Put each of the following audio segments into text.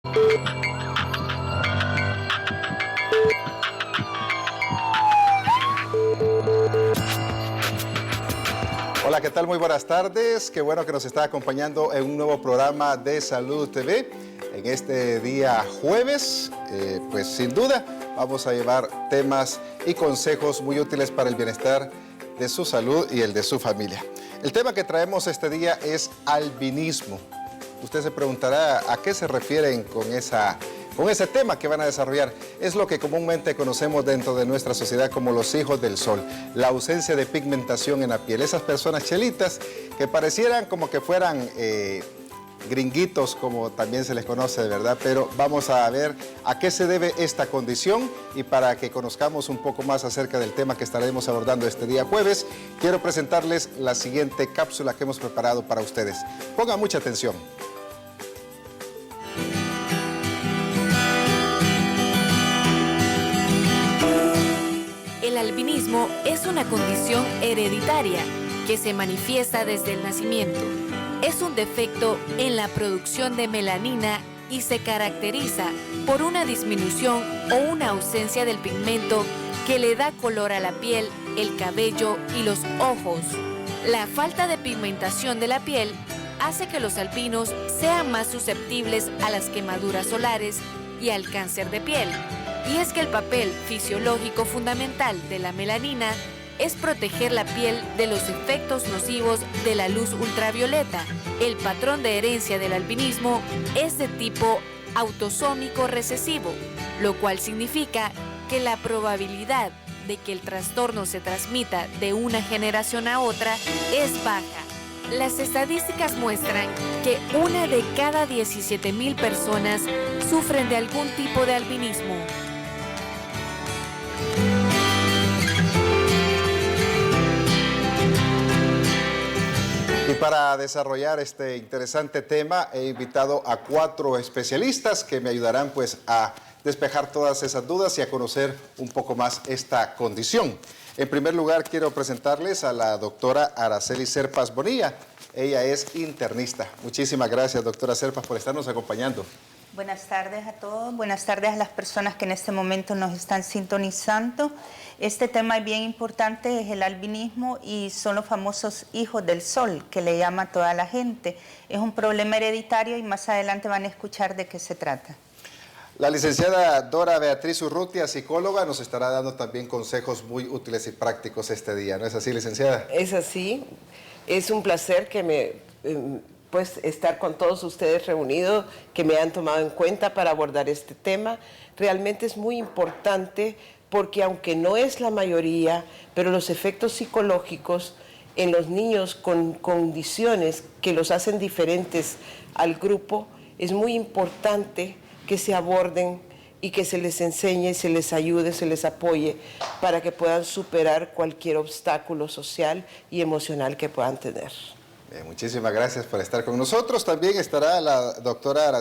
Hola, ¿qué tal? Muy buenas tardes. Qué bueno que nos está acompañando en un nuevo programa de Salud TV. En este día jueves, pues sin duda, vamos a llevar temas y consejos muy útiles para el bienestar de su salud y el de su familia. El tema que traemos este día es albinismo. Usted se preguntará a qué se refieren con ese tema que van a desarrollar. Es lo que comúnmente conocemos dentro de nuestra sociedad como los hijos del sol, la ausencia de pigmentación en la piel. Esas personas chelitas que parecieran como que fueran gringuitos, como también se les conoce, de verdad, pero vamos a ver a qué se debe esta condición, y para que conozcamos un poco más acerca del tema que estaremos abordando este día jueves, quiero presentarles la siguiente cápsula que hemos preparado para ustedes. Pongan mucha atención. El albinismo es una condición hereditaria que se manifiesta desde el nacimiento. Es un defecto en la producción de melanina y se caracteriza por una disminución o una ausencia del pigmento que le da color a la piel, el cabello y los ojos. La falta de pigmentación de la piel hace que los albinos sean más susceptibles a las quemaduras solares y al cáncer de piel. Y es que el papel fisiológico fundamental de la melanina es proteger la piel de los efectos nocivos de la luz ultravioleta. El patrón de herencia del albinismo es de tipo autosómico recesivo, lo cual significa que la probabilidad de que el trastorno se transmita de una generación a otra es baja. Las estadísticas muestran que 1 de cada 17,000 personas sufren de algún tipo de albinismo. Y para desarrollar este interesante tema, he invitado a 4 especialistas que me ayudarán pues a despejar todas esas dudas y a conocer un poco más esta condición. En primer lugar, quiero presentarles a la doctora Araceli Serpas Bonilla. Ella es internista. Muchísimas gracias, doctora Serpas, por estarnos acompañando. Buenas tardes a todos, buenas tardes a las personas que en este momento nos están sintonizando. Este tema es bien importante, es el albinismo y son los famosos hijos del sol, que le llama toda la gente. Es un problema hereditario y más adelante van a escuchar de qué se trata. La licenciada Dora Beatriz Urrutia, psicóloga, nos estará dando también consejos muy útiles y prácticos este día. ¿No es así, licenciada? Es así. Es un placer que pues estar con todos ustedes reunidos, que me han tomado en cuenta para abordar este tema. Realmente es muy importante porque aunque no es la mayoría, pero los efectos psicológicos en los niños con condiciones que los hacen diferentes al grupo, es muy importante que se aborden y que se les enseñe, se les ayude, se les apoye para que puedan superar cualquier obstáculo social y emocional que puedan tener. Muchísimas gracias por estar con nosotros. También estará la doctora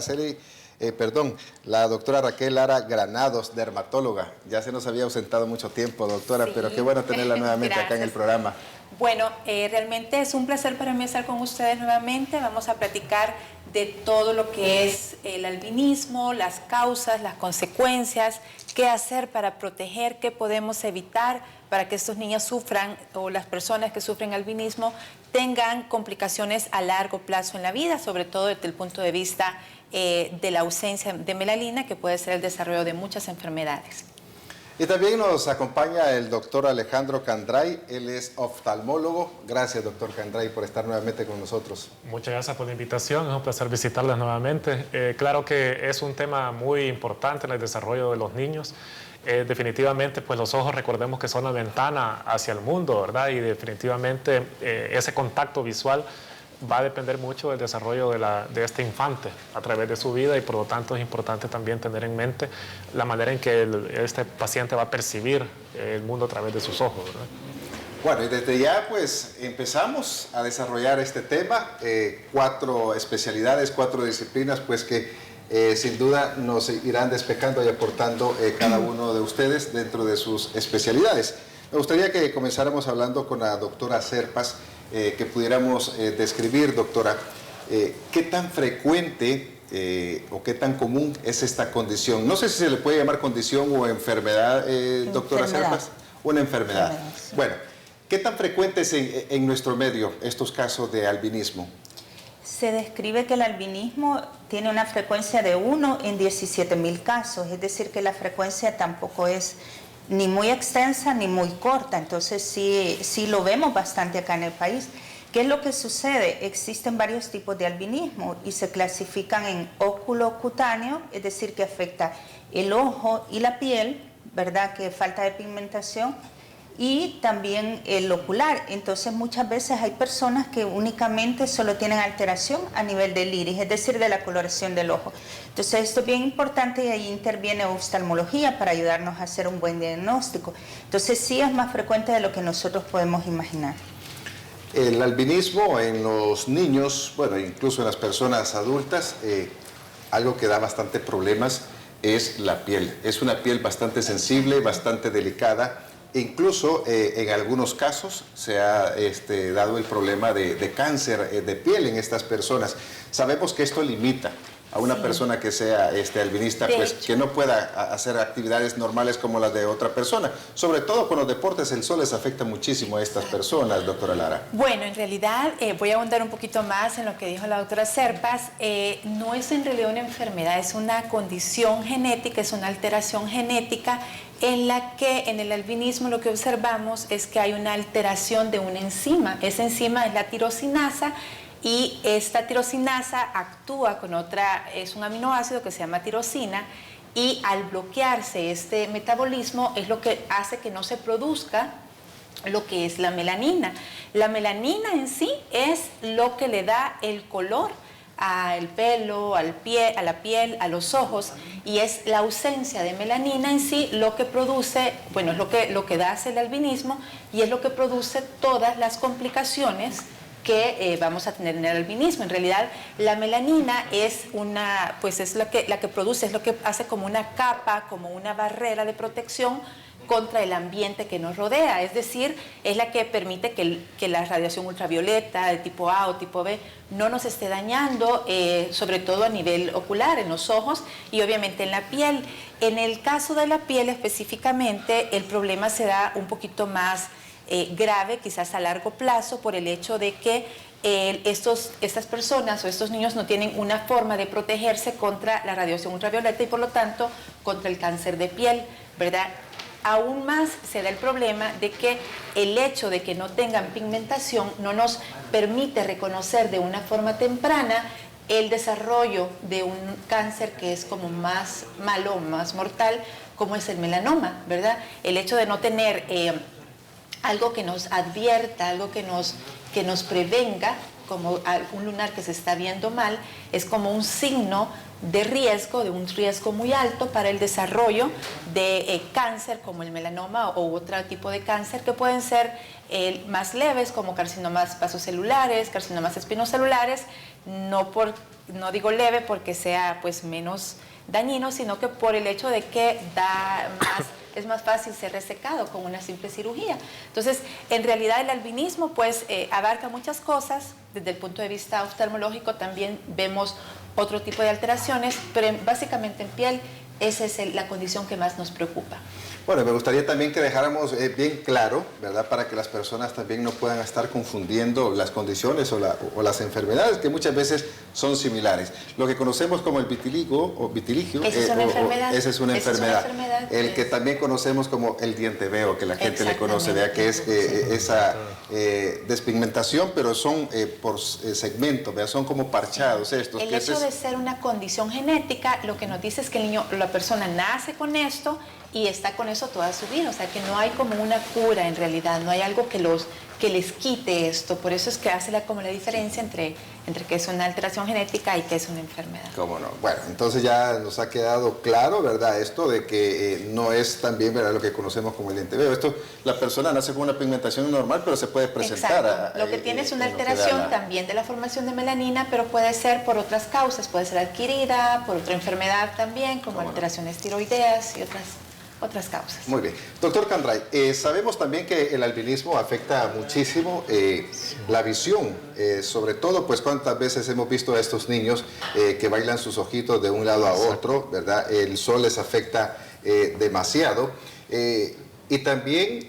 la doctora Raquel Lara Granados, dermatóloga. Ya se nos había ausentado mucho tiempo, doctora, sí, pero qué bueno tenerla nuevamente acá en el programa. Bueno, realmente es un placer para mí estar con ustedes nuevamente. Vamos a platicar de todo lo que es el albinismo, las causas, las consecuencias, qué hacer para proteger, qué podemos evitar para que estos niños sufran, o las personas que sufren albinismo tengan complicaciones a largo plazo en la vida, sobre todo desde el punto de vista de la ausencia de melanina, que puede ser el desarrollo de muchas enfermedades. Y también nos acompaña el doctor Alejandro Candray, él es oftalmólogo. Gracias, doctor Candray, por estar nuevamente con nosotros. Muchas gracias por la invitación, es un placer visitarles nuevamente. Claro que es un tema muy importante en el desarrollo de los niños. Definitivamente, pues los ojos, recordemos que son la ventana hacia el mundo, ¿verdad? Y definitivamente ese contacto visual va a depender mucho del desarrollo de este infante a través de su vida, y por lo tanto es importante también tener en mente la manera en que este paciente va a percibir el mundo a través de sus ojos, ¿verdad? Bueno, y desde ya pues empezamos a desarrollar este tema, 4 especialidades, 4 disciplinas pues que sin duda nos irán despejando y aportando cada uno de ustedes dentro de sus especialidades. Me gustaría que comenzáramos hablando con la doctora Serpas, que pudiéramos describir, doctora, qué tan frecuente o qué tan común es esta condición? No sé si se le puede llamar condición o enfermedad, doctora Serpas. Una enfermedad. Sí. Bueno, ¿qué tan frecuentes en nuestro medio estos casos de albinismo? Se describe que el albinismo tiene una frecuencia de 1 en 17.000 casos, es decir, que la frecuencia tampoco es ni muy extensa ni muy corta, entonces sí lo vemos bastante acá en el país. ¿Qué es lo que sucede? Existen varios tipos de albinismo y se clasifican en oculocutáneo, es decir, que afecta el ojo y la piel, ¿verdad? Que falta de pigmentación, y también el ocular. Entonces muchas veces hay personas que únicamente solo tienen alteración a nivel del iris, es decir, de la coloración del ojo. Entonces esto es bien importante y ahí interviene oftalmología para ayudarnos a hacer un buen diagnóstico. Entonces sí es más frecuente de lo que nosotros podemos imaginar. El albinismo en los niños, bueno, incluso en las personas adultas, algo que da bastante problemas es la piel. Es una piel bastante sensible, bastante delicada. Incluso en algunos casos se ha dado el problema de cáncer de piel en estas personas. Sabemos que esto limita a una persona que sea albinista, pues que no pueda hacer actividades normales como las de otra persona. Sobre todo con los deportes, el sol les afecta muchísimo a estas personas, doctora Lara. Bueno, en realidad voy a ahondar un poquito más en lo que dijo la doctora Serpas. No es en realidad una enfermedad, es una condición genética, es una alteración genética en la que en el albinismo lo que observamos es que hay una alteración de una enzima. Esa enzima es la tirosinasa, y esta tirosinasa actúa con otra, es un aminoácido que se llama tirosina, y al bloquearse este metabolismo es lo que hace que no se produzca lo que es la melanina. La melanina en sí es lo que le da el color al pelo, a la piel, a los ojos, y es la ausencia de melanina en sí lo que produce, bueno, es lo que da el albinismo, y es lo que produce todas las complicaciones que vamos a tener en el albinismo. En realidad, la melanina es la que produce, es lo que hace como una capa, como una barrera de protección contra el ambiente que nos rodea, es decir, es la que permite que la radiación ultravioleta de tipo A o tipo B no nos esté dañando, sobre todo a nivel ocular, en los ojos y obviamente en la piel. En el caso de la piel específicamente, el problema se da un poquito más grave, quizás a largo plazo, por el hecho de que estas personas o estos niños no tienen una forma de protegerse contra la radiación ultravioleta y por lo tanto contra el cáncer de piel, ¿verdad? Aún más se da el problema de que el hecho de que no tengan pigmentación no nos permite reconocer de una forma temprana el desarrollo de un cáncer que es como más malo, más mortal, como es el melanoma, ¿verdad? El hecho de no tener algo que nos advierta, algo que nos prevenga, como un lunar que se está viendo mal, es como un signo de un riesgo muy alto para el desarrollo de cáncer como el melanoma o otro tipo de cáncer que pueden ser más leves como carcinomas vasocelulares, carcinomas espinocelulares, no digo leve porque sea pues menos dañino, sino que por el hecho de que es más fácil ser resecado con una simple cirugía. Entonces, en realidad el albinismo pues abarca muchas cosas. Desde el punto de vista oftalmológico también vemos otro tipo de alteraciones, pero básicamente en piel esa es la condición que más nos preocupa. Bueno, me gustaría también que dejáramos bien claro, ¿verdad? Para que las personas también no puedan estar confundiendo las condiciones o las enfermedades que muchas veces son similares. Lo que conocemos como el vitiligio, esa es una enfermedad. Esa es una enfermedad. El que también conocemos como el diente veo, que la gente le conoce, ¿verdad? Que es esa despigmentación, pero son por segmentos, ¿verdad? Son como parchados estos. El hecho de ser una condición genética, lo que nos dice es que la persona nace con esto y está con eso toda su vida, o sea que no hay como una cura en realidad, no hay algo que les quite esto, por eso es que hace como la diferencia entre que es una alteración genética y que es una enfermedad. ¿Cómo no? Bueno, entonces ya nos ha quedado claro, ¿verdad? Esto de que no es también, ¿verdad? Lo que conocemos como el diente veo. Esto, la persona nace con una pigmentación normal, pero se puede presentar. Exacto. Lo que tiene es una alteración también de la formación de melanina, pero puede ser por otras causas, puede ser adquirida, por otra enfermedad también, como alteraciones tiroideas y otras. otras causas. Muy bien. Doctor Cambray, sabemos también que el albinismo afecta muchísimo la visión, sobre todo, pues cuántas veces hemos visto a estos niños que bailan sus ojitos de un lado a otro, ¿verdad? El sol les afecta demasiado. Y también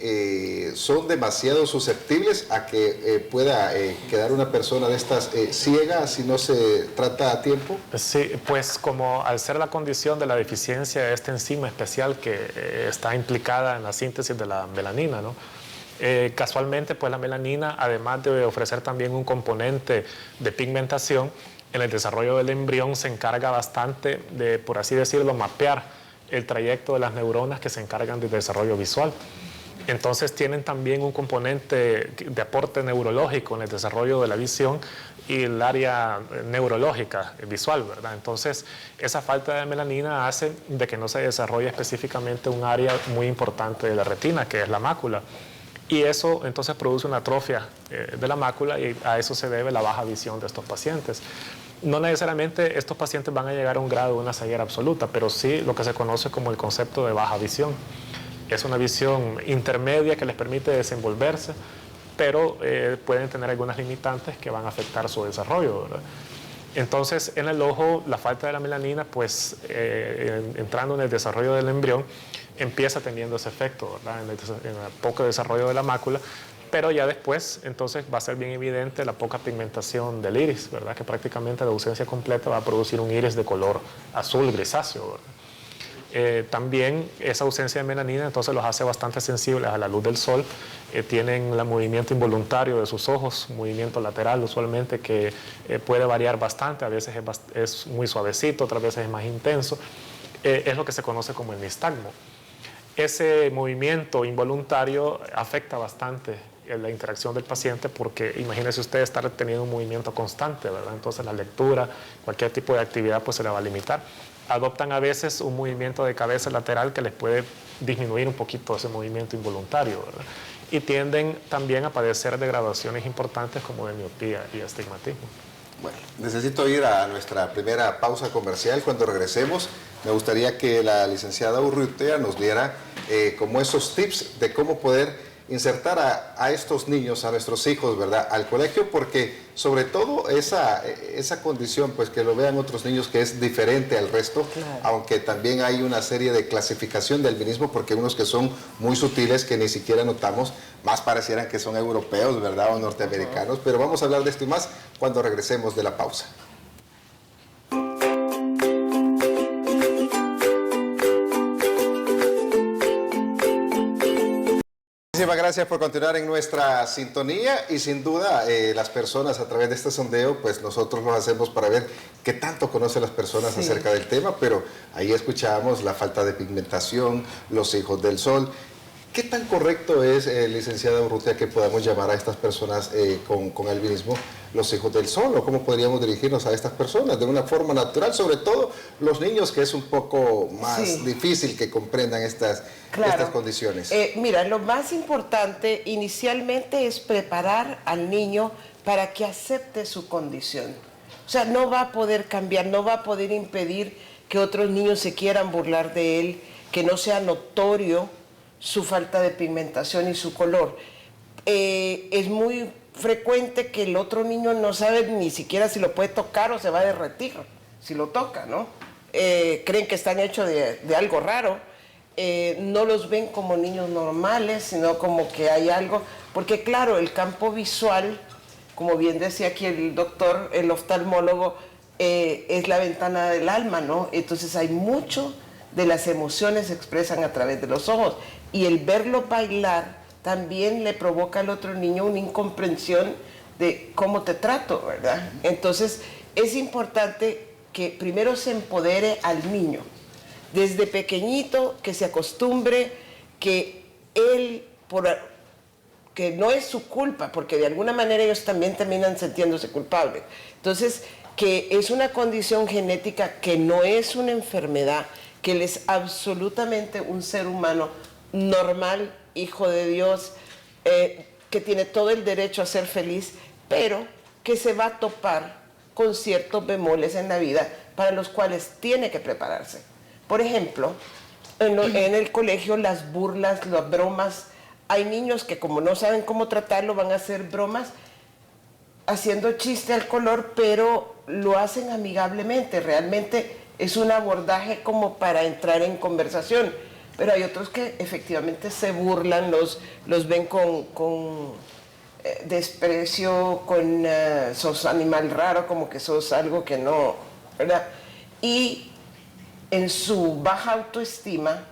son demasiado susceptibles a que pueda quedar una persona de estas ciega si no se trata a tiempo. Sí, pues como al ser la condición de la deficiencia de esta enzima especial que está implicada en la síntesis de la melanina, ¿no? Casualmente, pues la melanina, además de ofrecer también un componente de pigmentación, en el desarrollo del embrión se encarga bastante de, por así decirlo, mapear el trayecto de las neuronas que se encargan del desarrollo visual. Entonces tienen también un componente de aporte neurológico en el desarrollo de la visión y el área neurológica visual, ¿verdad? Entonces esa falta de melanina hace de que no se desarrolle específicamente un área muy importante de la retina, que es la mácula. Y eso entonces produce una atrofia de la mácula y a eso se debe la baja visión de estos pacientes. No necesariamente estos pacientes van a llegar a un grado de una ceguera absoluta, pero sí lo que se conoce como el concepto de baja visión. Es una visión intermedia que les permite desenvolverse, pero pueden tener algunas limitantes que van a afectar su desarrollo, ¿verdad? Entonces, en el ojo, la falta de la melanina, pues entrando en el desarrollo del embrión, empieza teniendo ese efecto, ¿verdad? En el poco desarrollo de la mácula, pero ya después, entonces, va a ser bien evidente la poca pigmentación del iris, ¿verdad? Que prácticamente la ausencia completa va a producir un iris de color azul grisáceo, ¿verdad? También esa ausencia de melanina entonces los hace bastante sensibles a la luz del sol. Tienen el movimiento involuntario de sus ojos, movimiento lateral usualmente que puede variar bastante, a veces es muy suavecito, otras veces es más intenso. Es lo que se conoce como el nistagmo. Ese movimiento involuntario afecta bastante la interacción del paciente porque imagínese usted estar teniendo un movimiento constante, ¿verdad? Entonces la lectura, cualquier tipo de actividad pues se le va a limitar. Adoptan a veces un movimiento de cabeza lateral que les puede disminuir un poquito ese movimiento involuntario, ¿verdad? Y tienden también a padecer degradaciones importantes como de miopía y astigmatismo. Bueno, necesito ir a nuestra primera pausa comercial. Cuando regresemos, me gustaría que la licenciada Urrutia nos diera como esos tips de cómo poder insertar a estos niños, a nuestros hijos, ¿verdad?, al colegio, porque sobre todo esa condición, pues que lo vean otros niños que es diferente al resto, claro. Aunque también hay una serie de clasificación del albinismo, porque unos que son muy sutiles que ni siquiera notamos, más parecieran que son europeos, ¿verdad?, o norteamericanos, pero vamos a hablar de esto y más cuando regresemos de la pausa. Muchísimas gracias por continuar en nuestra sintonía y sin duda las personas a través de este sondeo, pues nosotros lo hacemos para ver qué tanto conocen las personas acerca del tema, pero ahí escuchábamos la falta de pigmentación, los hijos del sol. ¿Qué tan correcto es, licenciada Urrutia, que podamos llamar a estas personas con albinismo los hijos del sol? ¿O cómo podríamos dirigirnos a estas personas de una forma natural? Sobre todo los niños, que es un poco más difícil que comprendan estas condiciones. Mira, lo más importante inicialmente es preparar al niño para que acepte su condición. O sea, no va a poder cambiar, no va a poder impedir que otros niños se quieran burlar de él, que no sea notorio su falta de pigmentación y su color. Es muy frecuente que el otro niño no sabe ni siquiera si lo puede tocar o se va a derretir si lo toca, ¿no? Creen que están hechos de algo raro. No los ven como niños normales, sino como que hay algo, porque claro, el campo visual, como bien decía aquí el doctor, el oftalmólogo, es la ventana del alma, ¿no? Entonces hay mucho de las emociones se expresan a través de los ojos, y el verlo bailar también le provoca al otro niño una incomprensión de cómo te trato, ¿verdad? Entonces es importante que primero se empodere al niño, desde pequeñito, que se acostumbre que él, que no es su culpa, porque de alguna manera ellos también terminan sintiéndose culpables. Entonces, que es una condición genética, que no es una enfermedad, que él es absolutamente un ser humano normal, hijo de Dios, que tiene todo el derecho a ser feliz, pero que se va a topar con ciertos bemoles en la vida para los cuales tiene que prepararse. Por ejemplo, en el colegio las burlas, las bromas, hay niños que como no saben cómo tratarlo van a hacer bromas haciendo chiste al color, pero lo hacen amigablemente, realmente es un abordaje como para entrar en conversación, pero hay otros que efectivamente se burlan, los ven con desprecio, con sos animal raro, como que sos algo que no, ¿verdad? Y en su baja autoestima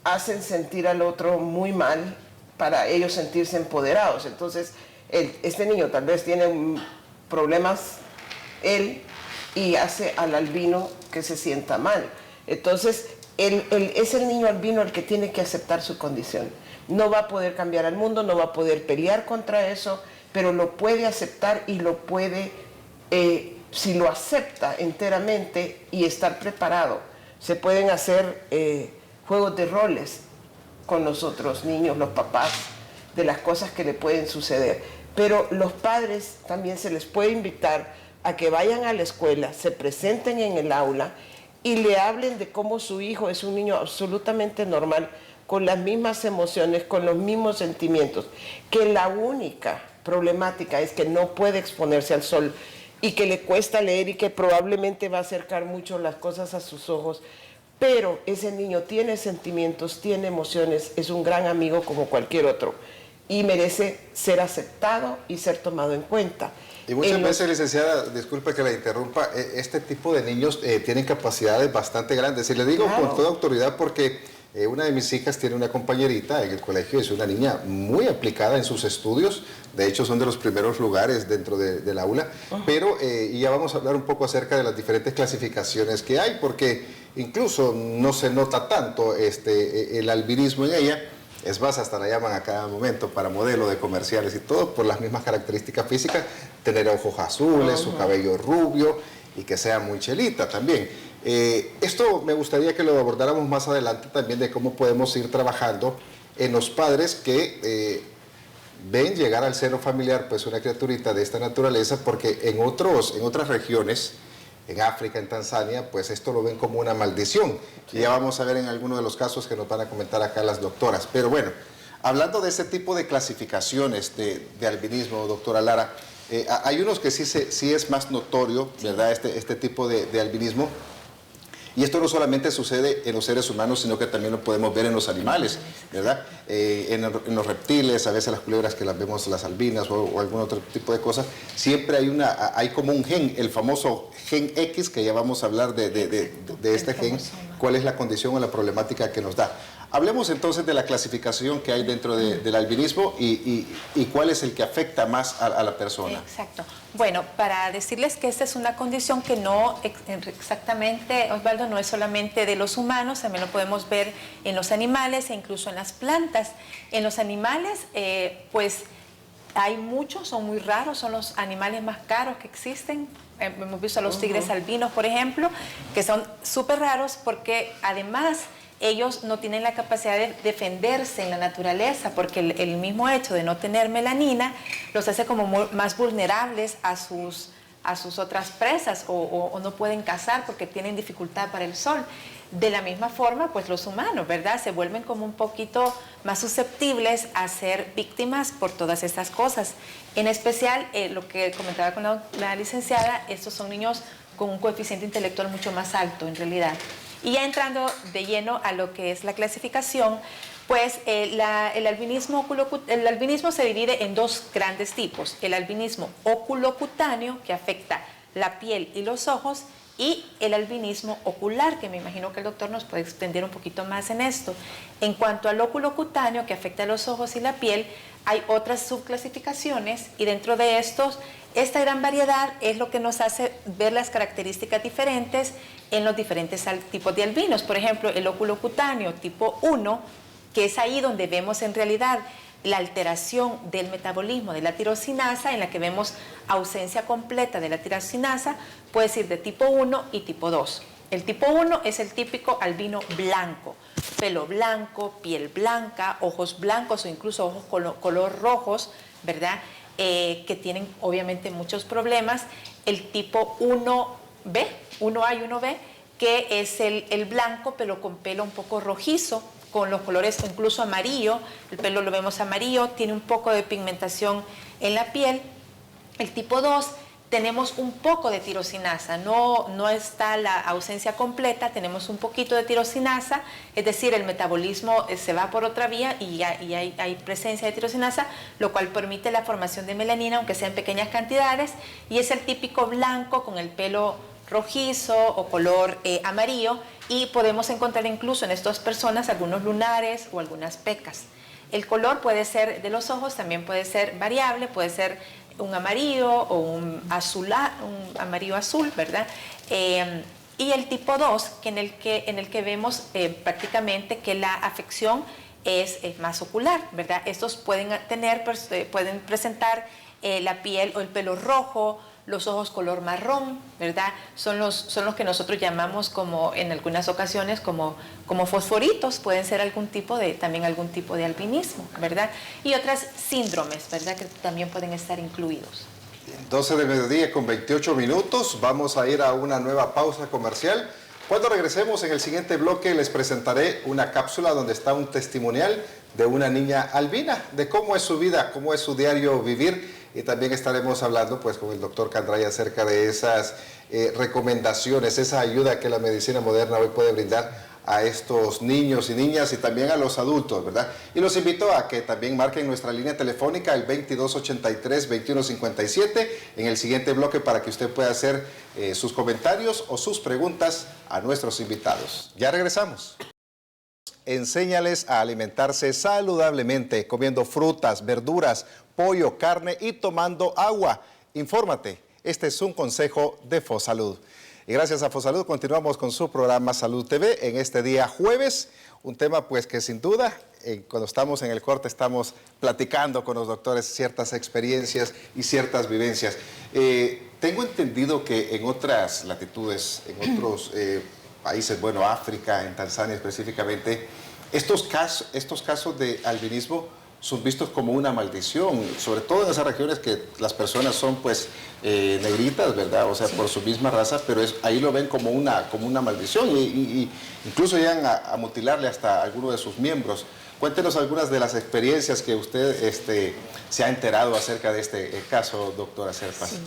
hacen sentir al otro muy mal para ellos sentirse empoderados. Entonces, este niño tal vez tiene problemas, él, y hace al albino que se sienta mal. Entonces, es el niño albino el que tiene que aceptar su condición. No va a poder cambiar al mundo, no va a poder pelear contra eso, pero lo puede aceptar y lo puede, si lo acepta enteramente y estar preparado. Se pueden hacer juegos de roles con los otros niños, los papás, de las cosas que le pueden suceder. Pero los padres también se les puede invitar a que vayan a la escuela, se presenten en el aula y le hablen de cómo su hijo es un niño absolutamente normal, con las mismas emociones, con los mismos sentimientos, que la única problemática es que no puede exponerse al sol y que le cuesta leer y que probablemente va a acercar mucho las cosas a sus ojos, pero ese niño tiene sentimientos, tiene emociones, es un gran amigo como cualquier otro y merece ser aceptado y ser tomado en cuenta. Y muchas veces, licenciada, disculpe que la interrumpa, este tipo de niños tienen capacidades bastante grandes. Y le digo con toda autoridad porque una de mis hijas tiene una compañerita en el colegio, es una niña muy aplicada en sus estudios, de hecho son de los primeros lugares dentro del aula, pero y ya vamos a hablar un poco acerca de las diferentes clasificaciones que hay, porque incluso no se nota tanto el albinismo en ella. Es más, hasta la llaman a cada momento para modelo de comerciales y todo, por las mismas características físicas, tener ojos azules, su cabello rubio y que sea muy chelita también. Esto me gustaría que lo abordáramos más adelante también, de cómo podemos ir trabajando en los padres que ven llegar al seno familiar pues una criaturita de esta naturaleza, porque en otras regiones, en África, en Tanzania, pues esto lo ven como una maldición. Sí. Y ya vamos a ver en algunos de los casos que nos van a comentar acá las doctoras. Pero bueno, hablando de ese tipo de clasificaciones de albinismo, doctora Lara, hay unos que sí es más notorio, ¿verdad? Este tipo de albinismo. Y esto no solamente sucede en los seres humanos, sino que también lo podemos ver en los animales, ¿verdad? En los reptiles, a veces las culebras que las vemos, las albinas o algún otro tipo de cosas, siempre hay como un gen, el famoso gen X, que ya vamos a hablar de este gen, cuál es la condición o la problemática que nos da. Hablemos entonces de la clasificación que hay dentro del albinismo y cuál es el que afecta más a la persona. Exacto. Bueno, para decirles que esta es una condición que no exactamente, Osvaldo, no es solamente de los humanos, también lo podemos ver en los animales e incluso en las plantas. En los animales, pues hay muchos, son muy raros, son los animales más caros que existen. Hemos visto a los tigres albinos, por ejemplo, que son súper raros porque además ellos no tienen la capacidad de defenderse en la naturaleza, porque el mismo hecho de no tener melanina los hace como más vulnerables a sus otras presas o no pueden cazar porque tienen dificultad para el sol. De la misma forma, pues los humanos, ¿verdad? Se vuelven como un poquito más susceptibles a ser víctimas por todas estas cosas. En especial, lo que comentaba con la licenciada, estos son niños con un coeficiente intelectual mucho más alto en realidad. Y ya entrando de lleno a lo que es la clasificación, pues el albinismo se divide en dos grandes tipos. El albinismo oculocutáneo, que afecta la piel y los ojos, y el albinismo ocular, que me imagino que el doctor nos puede extender un poquito más en esto. En cuanto al oculocutáneo, que afecta los ojos y la piel, hay otras subclasificaciones y dentro de estos, esta gran variedad es lo que nos hace ver las características diferentes en los diferentes tipos de albinos. Por ejemplo, el oculocutáneo tipo 1, que es ahí donde vemos en realidad la alteración del metabolismo de la tirosinasa, en la que vemos ausencia completa de la tirosinasa, puede ser de tipo 1 y tipo 2. El tipo 1 es el típico albino blanco, pelo blanco, piel blanca, ojos blancos o incluso ojos color rojos, ¿verdad? Que tienen obviamente muchos problemas. El tipo 1B, 1A y 1B, que es el blanco, pero con pelo un poco rojizo, con los colores incluso amarillo. El pelo lo vemos amarillo, tiene un poco de pigmentación en la piel. El tipo 2, tenemos un poco de tirosinasa, no está la ausencia completa, tenemos un poquito de tirosinasa, es decir, el metabolismo se va por otra vía y hay presencia de tirosinasa, lo cual permite la formación de melanina, aunque sea en pequeñas cantidades, y es el típico blanco con el pelo rojizo o color amarillo, y podemos encontrar incluso en estas personas algunos lunares o algunas pecas. El color puede ser de los ojos, también puede ser variable, puede ser un amarillo o un amarillo azul, ¿verdad? Y el tipo 2, en el que vemos prácticamente que la afección es más ocular, ¿verdad? Estos pueden presentar la piel o el pelo rojo, los ojos color marrón, ¿verdad? Son los que nosotros llamamos como en algunas ocasiones como fosforitos, pueden ser también algún tipo de albinismo, ¿verdad? Y otras síndromes, ¿verdad? Que también pueden estar incluidos. 12 del mediodía con 28 minutos, vamos a ir a una nueva pausa comercial. Cuando regresemos en el siguiente bloque les presentaré una cápsula donde está un testimonial de una niña albina, de cómo es su vida, cómo es su diario vivir. Y también estaremos hablando pues con el doctor Candray acerca de esas recomendaciones, esa ayuda que la medicina moderna hoy puede brindar a estos niños y niñas y también a los adultos, ¿verdad? Y los invito a que también marquen nuestra línea telefónica, el 2283-2157, en el siguiente bloque para que usted pueda hacer sus comentarios o sus preguntas a nuestros invitados. Ya regresamos. Enséñales a alimentarse saludablemente, comiendo frutas, verduras, pollo, carne y tomando agua. Infórmate, este es un consejo de FOSalud. Y gracias a FOSalud continuamos con su programa Salud TV en este día jueves. Un tema pues que sin duda, cuando estamos en el corte estamos platicando con los doctores ciertas experiencias y ciertas vivencias. Tengo entendido que en otras latitudes, en otros países, bueno, África, en Tanzania específicamente, estos casos de albinismo son vistos como una maldición, sobre todo en esas regiones que las personas son pues negritas, ¿verdad? O sea, sí, por su misma raza, pero ahí lo ven como una maldición y incluso llegan a mutilarle hasta alguno de sus miembros. Cuéntenos algunas de las experiencias que usted se ha enterado acerca de este caso, doctora Serpa. Sí.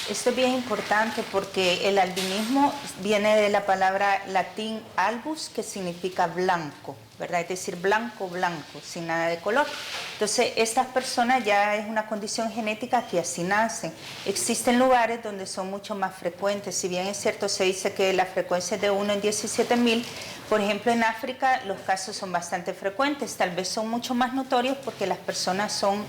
Esto es bien importante porque el albinismo viene de la palabra latín albus, que significa blanco, ¿verdad? Es decir, blanco, blanco, sin nada de color. Entonces, estas personas ya es una condición genética que así nacen. Existen lugares donde son mucho más frecuentes. Si bien es cierto, se dice que la frecuencia es de 1 en 17.000, por ejemplo, en África los casos son bastante frecuentes. Tal vez son mucho más notorios porque las personas son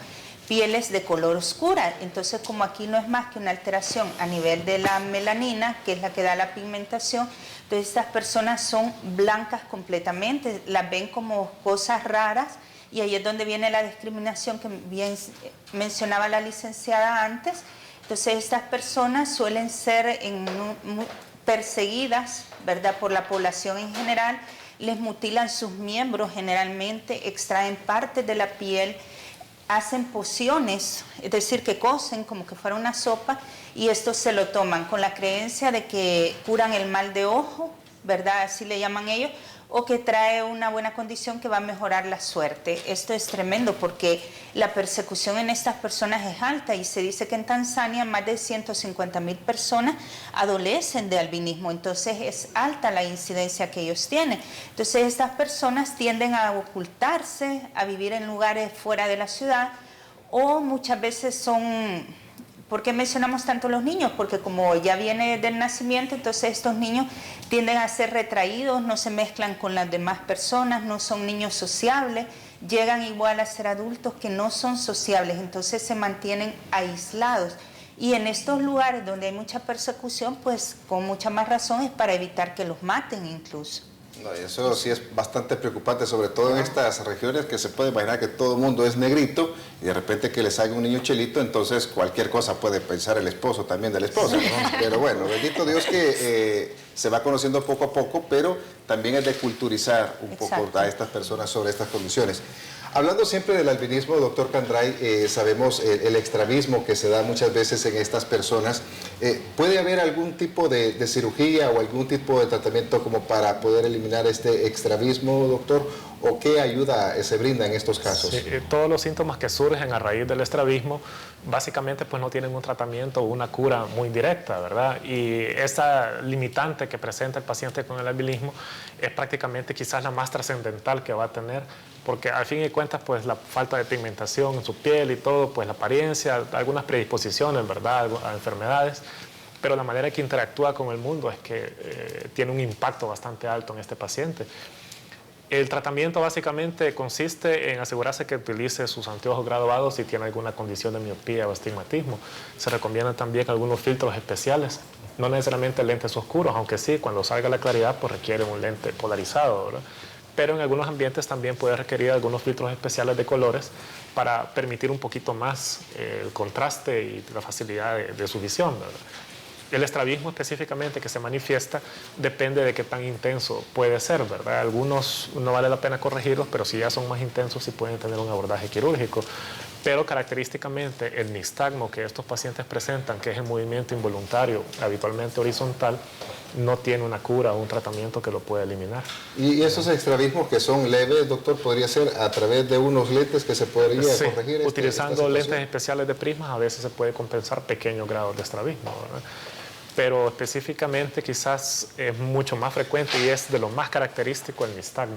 pieles de color oscura. Entonces, como aquí no es más que una alteración a nivel de la melanina, que es la que da la pigmentación, entonces estas personas son blancas completamente, las ven como cosas raras, y ahí es donde viene la discriminación que bien mencionaba la licenciada antes. Entonces, estas personas suelen ser perseguidas, ¿verdad?, por la población en general, les mutilan sus miembros generalmente, extraen partes de la piel, hacen pociones, es decir, que cocen como que fuera una sopa, y esto se lo toman con la creencia de que curan el mal de ojo, ¿verdad? Así le llaman ellos, o que trae una buena condición que va a mejorar la suerte. Esto es tremendo porque la persecución en estas personas es alta y se dice que en Tanzania más de 150.000 personas adolecen de albinismo, entonces es alta la incidencia que ellos tienen. Entonces estas personas tienden a ocultarse, a vivir en lugares fuera de la ciudad, o muchas veces son... ¿Por qué mencionamos tanto los niños? Porque como ya viene del nacimiento, entonces estos niños tienden a ser retraídos, no se mezclan con las demás personas, no son niños sociables, llegan igual a ser adultos que no son sociables, entonces se mantienen aislados. Y en estos lugares donde hay mucha persecución, pues con mucha más razón es para evitar que los maten incluso. No, eso sí es bastante preocupante, sobre todo en estas regiones que se puede imaginar que todo el mundo es negrito y de repente que le salga un niño chelito, entonces cualquier cosa puede pensar el esposo también de la esposa, ¿no? Pero bueno, bendito Dios que se va conociendo poco a poco, pero también es de culturizar un poco a estas personas sobre estas condiciones. Hablando siempre del albinismo, doctor Candray, sabemos el extravismo que se da muchas veces en estas personas. ¿Puede haber algún tipo de cirugía o algún tipo de tratamiento como para poder eliminar este estrabismo, doctor? ¿O qué ayuda se brinda en estos casos? Sí, todos los síntomas que surgen a raíz del estrabismo básicamente pues no tienen un tratamiento o una cura muy directa, ¿verdad? Y esa limitante que presenta el paciente con el albinismo es prácticamente quizás la más trascendental que va a tener, porque al fin y cuentas pues la falta de pigmentación en su piel y todo, pues la apariencia, algunas predisposiciones, ¿verdad?, a enfermedades, pero la manera que interactúa con el mundo es que tiene un impacto bastante alto en este paciente. El tratamiento básicamente consiste en asegurarse que utilice sus anteojos graduados si tiene alguna condición de miopía o astigmatismo. Se recomiendan también algunos filtros especiales, no necesariamente lentes oscuros, aunque sí, cuando salga la claridad pues requiere un lente polarizado, ¿verdad? Pero en algunos ambientes también puede requerir algunos filtros especiales de colores para permitir un poquito más el contraste y la facilidad de su visión, ¿verdad? El estrabismo específicamente que se manifiesta depende de qué tan intenso puede ser, ¿verdad? Algunos no vale la pena corregirlos, pero si ya son más intensos sí pueden tener un abordaje quirúrgico. Pero característicamente el nistagmo que estos pacientes presentan, que es el movimiento involuntario, habitualmente horizontal, no tiene una cura o un tratamiento que lo pueda eliminar. ¿Y esos estrabismos que son leves, doctor, podría ser a través de unos lentes que se podría corregir? Utilizando lentes especiales de prismas a veces se puede compensar pequeños grados de estrabismo, ¿verdad? Pero específicamente quizás es mucho más frecuente y es de lo más característico el nistagmo,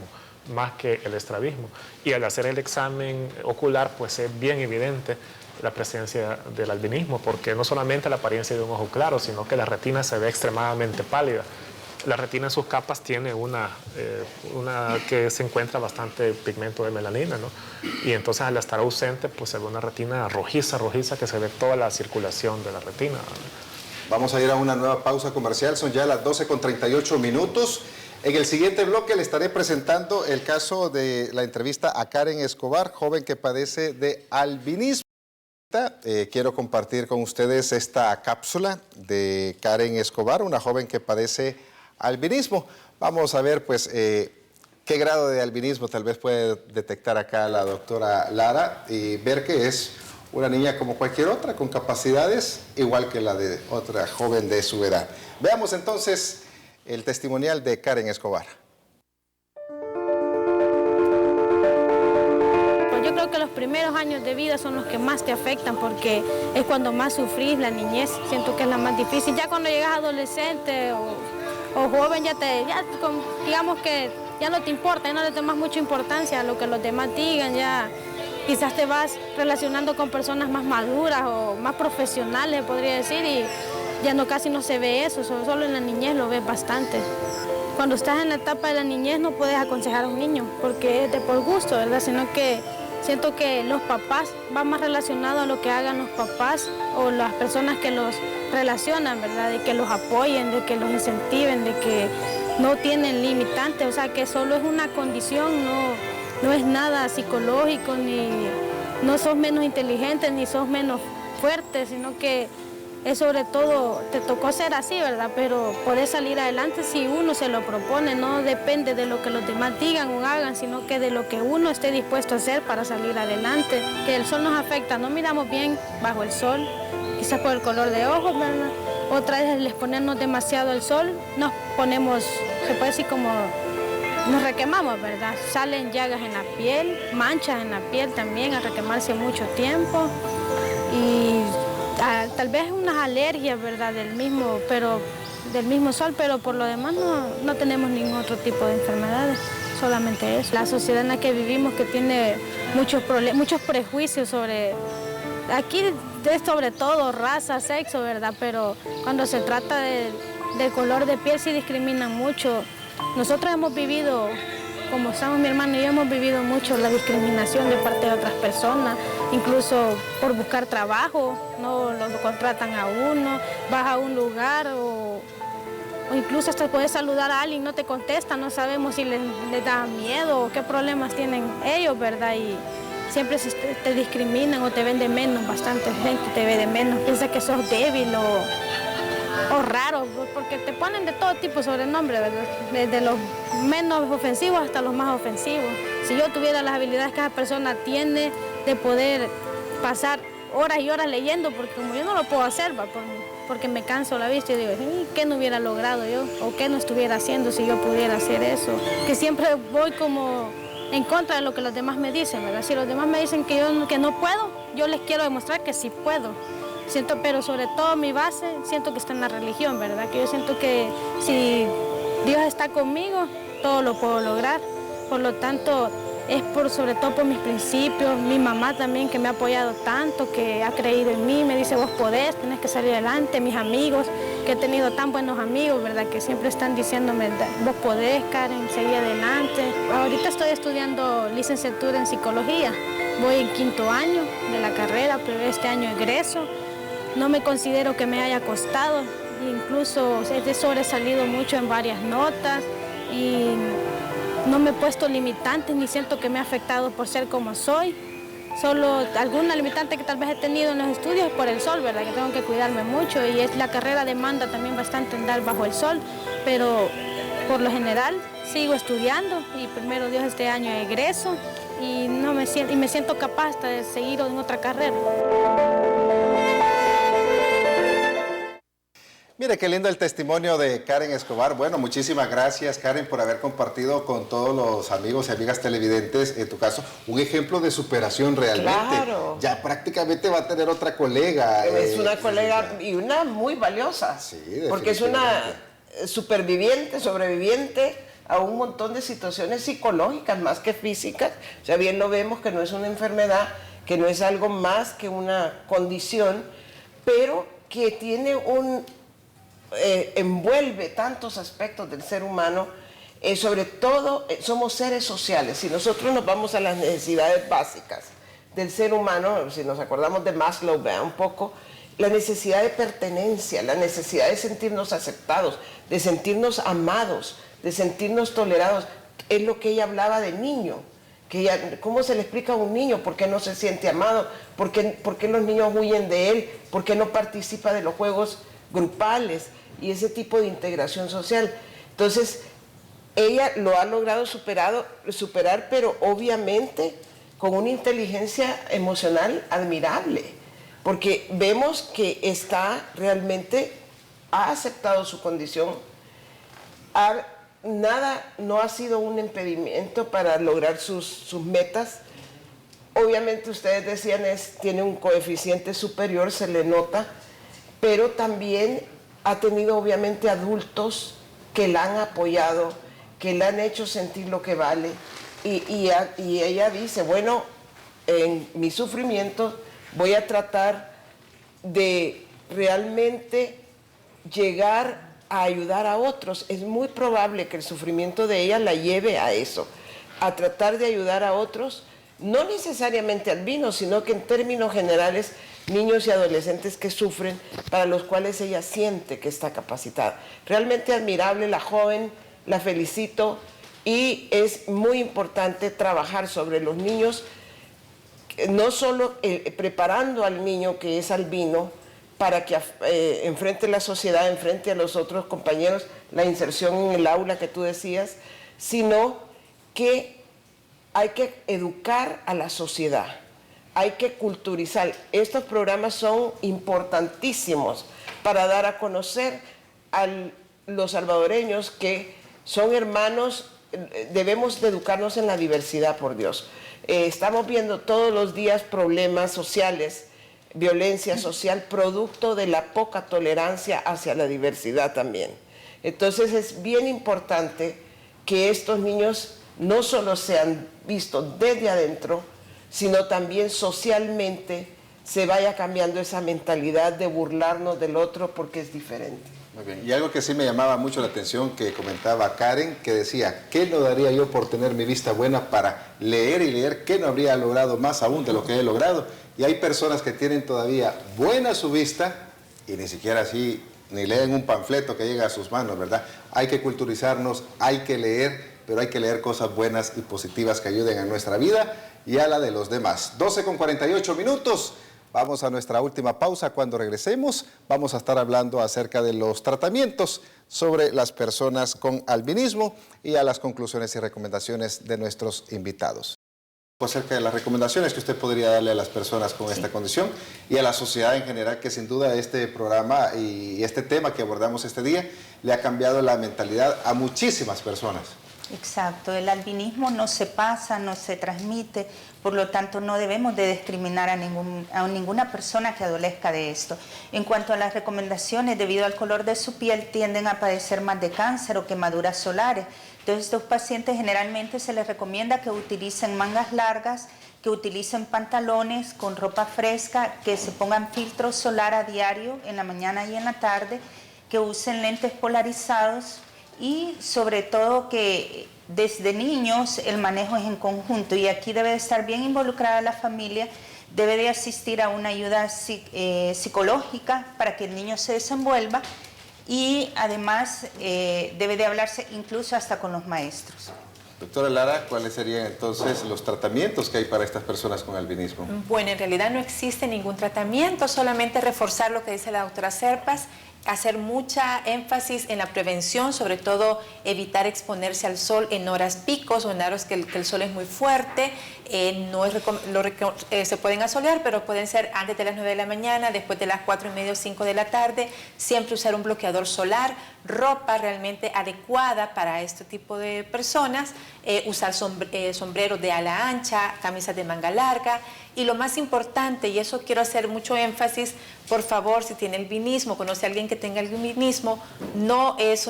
más que el estrabismo. Y al hacer el examen ocular, pues es bien evidente la presencia del albinismo, porque no solamente la apariencia de un ojo claro, sino que la retina se ve extremadamente pálida. La retina en sus capas tiene una que se encuentra bastante pigmento de melanina, ¿no? Y entonces al estar ausente, pues se ve una retina rojiza, que se ve toda la circulación de la retina, ¿no? Vamos a ir a una nueva pausa comercial, son ya las 12:38. En el siguiente bloque le estaré presentando el caso de la entrevista a Karen Escobar, joven que padece de albinismo. Quiero compartir con ustedes esta cápsula de Karen Escobar, una joven que padece albinismo. Vamos a ver pues qué grado de albinismo tal vez puede detectar acá la doctora Lara y ver que es una niña como cualquier otra, con capacidades igual que la de otra joven de su edad. Veamos entonces el testimonial de Karen Escobar. Yo creo que los primeros años de vida son los que más te afectan porque es cuando más sufrís, la niñez, siento que es la más difícil. Ya cuando llegas adolescente o joven, digamos que ya no te importa, ya no le tomas mucha importancia a lo que los demás digan, ya quizás te vas relacionando con personas más maduras o más profesionales, podría decir, y ya casi no se ve eso, solo en la niñez lo ves bastante. Cuando estás en la etapa de la niñez no puedes aconsejar a un niño porque es de por gusto, ¿verdad? Sino que siento que los papás van más relacionados a lo que hagan los papás o las personas que los relacionan, ¿verdad? De que los apoyen, de que los incentiven, de que no tienen limitantes, o sea, que solo es una condición, no es nada psicológico, ni no sos menos inteligente, ni sos menos fuerte, sino que es sobre todo, te tocó ser así, ¿verdad? Pero poder salir adelante si uno se lo propone, no depende de lo que los demás digan o hagan, sino que de lo que uno esté dispuesto a hacer para salir adelante. Que el sol nos afecta, no miramos bien bajo el sol, quizás por el color de ojos, ¿verdad? Otra vez el exponernos demasiado al sol, nos ponemos, se puede decir como, nos requemamos, ¿verdad? Salen llagas en la piel, manchas en la piel también al requemarse mucho tiempo y tal vez unas alergias, ¿verdad? Del mismo sol, pero por lo demás no tenemos ningún otro tipo de enfermedades, solamente eso. La sociedad en la que vivimos que tiene muchos prejuicios sobre, aquí es sobre todo raza, sexo, ¿verdad? Pero cuando se trata del color de piel sí discriminan mucho. Nosotros hemos vivido, como estamos mi hermano y yo, hemos vivido mucho la discriminación de parte de otras personas, incluso por buscar trabajo, no lo contratan a uno, vas a un lugar o incluso hasta puedes saludar a alguien, no te contesta, no sabemos si les da miedo o qué problemas tienen ellos, ¿verdad? Y siempre te discriminan o te ven de menos, bastante gente te ve de menos, piensa que sos débil o raro, porque te ponen de todo tipo de sobrenombres, ¿verdad? Desde los menos ofensivos hasta los más ofensivos. Si yo tuviera las habilidades que esa persona tiene de poder pasar horas y horas leyendo, porque como yo no lo puedo hacer, por porque me canso la vista y digo, ¿qué no hubiera logrado yo? ¿O qué no estuviera haciendo si yo pudiera hacer eso? Que siempre voy como en contra de lo que los demás me dicen, ¿verdad? Si los demás me dicen que no puedo, yo les quiero demostrar que sí puedo. Pero sobre todo mi base, siento que está en la religión, ¿verdad? Que yo siento que si Dios está conmigo, todo lo puedo lograr. Por lo tanto, es sobre todo por mis principios, mi mamá también que me ha apoyado tanto, que ha creído en mí, me dice vos podés, tenés que salir adelante, mis amigos, que he tenido tan buenos amigos, ¿verdad? Que siempre están diciéndome, vos podés, Karen, seguir adelante. Ahorita estoy estudiando licenciatura en psicología, voy en 5º año de la carrera, pero este año egreso. No me considero que me haya costado, incluso he sobresalido mucho en varias notas y no me he puesto limitantes ni siento que me ha afectado por ser como soy. Solo alguna limitante que tal vez he tenido en los estudios es por el sol, ¿verdad? Que tengo que cuidarme mucho y la carrera demanda también bastante andar bajo el sol, pero por lo general sigo estudiando y primero Dios este año egreso y me siento capaz hasta de seguir en otra carrera. Mire, qué lindo el testimonio de Karen Escobar. Bueno, muchísimas gracias, Karen, por haber compartido con todos los amigos y amigas televidentes, en tu caso, un ejemplo de superación realmente. Claro. Ya prácticamente va a tener otra colega. Es una colega y una muy valiosa. Sí, porque es una sobreviviente a un montón de situaciones psicológicas más que físicas. O sea, bien lo vemos que no es una enfermedad, que no es algo más que una condición, pero que tiene envuelve tantos aspectos del ser humano, sobre todo somos seres sociales. Si nosotros nos vamos a las necesidades básicas del ser humano, si nos acordamos de Maslow, vea un poco, la necesidad de pertenencia, la necesidad de sentirnos aceptados, de sentirnos amados, de sentirnos tolerados, es lo que ella hablaba de niño. ¿Cómo se le explica a un niño por qué no se siente amado? ¿Por qué los niños huyen de él? ¿Por qué no participa de los juegos grupales y ese tipo de integración social? Entonces, ella lo ha logrado superar, pero obviamente con una inteligencia emocional admirable, porque vemos que ha aceptado su condición, nada no ha sido un impedimento para lograr sus metas. Obviamente ustedes decían, tiene un coeficiente superior, se le nota, pero también ha tenido obviamente adultos que la han apoyado, que la han hecho sentir lo que vale, y ella dice, bueno, en mi sufrimiento voy a tratar de realmente llegar a ayudar a otros. Es muy probable que el sufrimiento de ella la lleve a eso, a tratar de ayudar a otros, no necesariamente albinos, sino que en términos generales, niños y adolescentes que sufren, para los cuales ella siente que está capacitada. Realmente admirable la joven, la felicito, y es muy importante trabajar sobre los niños, no solo preparando al niño que es albino para que enfrente la sociedad, enfrente a los otros compañeros, la inserción en el aula que tú decías, sino que hay que educar a la sociedad, hay que culturizar. Estos programas son importantísimos para dar a conocer a los salvadoreños que son hermanos. Debemos de educarnos en la diversidad, por Dios. Estamos viendo todos los días problemas sociales, violencia social, producto de la poca tolerancia hacia la diversidad también. Entonces es bien importante que estos niños no solo sean vistos desde adentro, sino también socialmente se vaya cambiando esa mentalidad de burlarnos del otro porque es diferente. Muy bien. Y algo que sí me llamaba mucho la atención que comentaba Karen, que decía, ¿qué no daría yo por tener mi vista buena para leer y leer? ¿Qué no habría logrado más aún de lo que he logrado? Y hay personas que tienen todavía buena su vista y ni siquiera así, ni leen un panfleto que llega a sus manos, ¿verdad? Hay que culturizarnos, hay que leer, pero hay que leer cosas buenas y positivas que ayuden a nuestra vida y a la de los demás. 12:48. Vamos a nuestra última pausa. Cuando regresemos, vamos a estar hablando acerca de los tratamientos sobre las personas con albinismo y a las conclusiones y recomendaciones de nuestros invitados. acerca de las recomendaciones que usted podría darle a las personas con esta condición y a la sociedad en general, que sin duda este programa y este tema que abordamos este día le ha cambiado la mentalidad a muchísimas personas. Exacto, el albinismo no se pasa, no se transmite, por lo tanto no debemos de discriminar a ninguna persona que adolezca de esto. En cuanto a las recomendaciones, debido al color de su piel tienden a padecer más de cáncer o quemaduras solares. Entonces, estos pacientes generalmente se les recomienda que utilicen mangas largas, que utilicen pantalones con ropa fresca, que se pongan filtro solar a diario en la mañana y en la tarde, que usen lentes polarizados y sobre todo que desde niños el manejo es en conjunto y aquí debe de estar bien involucrada la familia, debe de asistir a una ayuda psicológica para que el niño se desenvuelva y además debe de hablarse incluso hasta con los maestros. Doctora Lara, ¿cuáles serían entonces los tratamientos que hay para estas personas con albinismo? Bueno, en realidad no existe ningún tratamiento, solamente reforzar lo que dice la doctora Serpas, hacer mucha énfasis en la prevención, sobre todo evitar exponerse al sol en horas picos o en horas que el sol es muy fuerte. Se pueden asolear, pero pueden ser antes de las 9 de la mañana, después de las 4:30 o 5 de la tarde. Siempre usar un bloqueador solar, ropa realmente adecuada para este tipo de personas, usar sombreros de ala ancha, camisas de manga larga. Y lo más importante, y eso quiero hacer mucho énfasis, por favor, si tiene albinismo, conoce a alguien que tenga albinismo, no es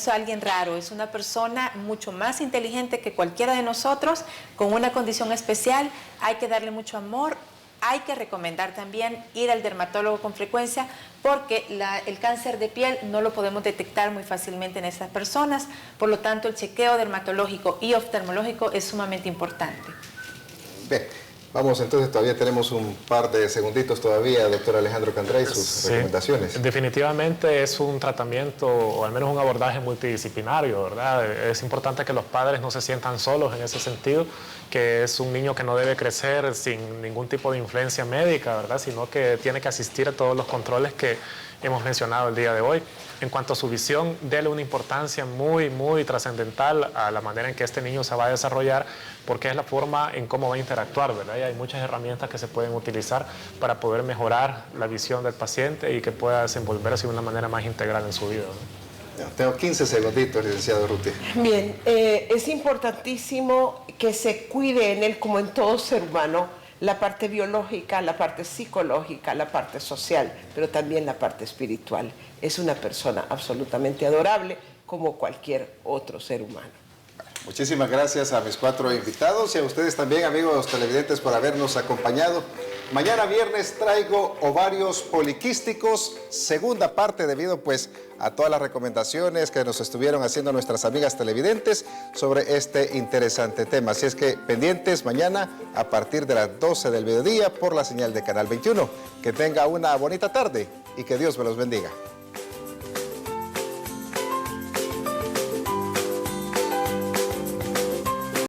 alguien raro, es una persona mucho más inteligente que cualquiera de nosotros, con una condición especial. Hay que darle mucho amor, hay que recomendar también ir al dermatólogo con frecuencia, porque el cáncer de piel no lo podemos detectar muy fácilmente en estas personas, por lo tanto el chequeo dermatológico y oftalmológico es sumamente importante. Bien. Vamos, entonces todavía tenemos un par de segunditos todavía, doctor Alejandro Candray, sus recomendaciones. Definitivamente es un tratamiento, o al menos un abordaje multidisciplinario, ¿verdad? Es importante que los padres no se sientan solos en ese sentido, que es un niño que no debe crecer sin ningún tipo de influencia médica, ¿verdad? Sino que tiene que asistir a todos los controles que hemos mencionado el día de hoy. En cuanto a su visión, déle una importancia muy, muy trascendental a la manera en que este niño se va a desarrollar, porque es la forma en cómo va a interactuar, ¿verdad? Y hay muchas herramientas que se pueden utilizar para poder mejorar la visión del paciente y que pueda desenvolverse de una manera más integral en su vida, ¿no? Tengo 15 segunditos, licenciado Urrutia. Bien, es importantísimo que se cuide en él, como en todo ser humano, la parte biológica, la parte psicológica, la parte social, pero también la parte espiritual. Es una persona absolutamente adorable, como cualquier otro ser humano. Muchísimas gracias a mis 4 invitados y a ustedes también, amigos televidentes, por habernos acompañado. Mañana viernes traigo ovarios poliquísticos, segunda parte, debido pues a todas las recomendaciones que nos estuvieron haciendo nuestras amigas televidentes sobre este interesante tema. Así es que pendientes mañana a partir de las 12 del mediodía por la señal de Canal 21. Que tenga una bonita tarde y que Dios me los bendiga.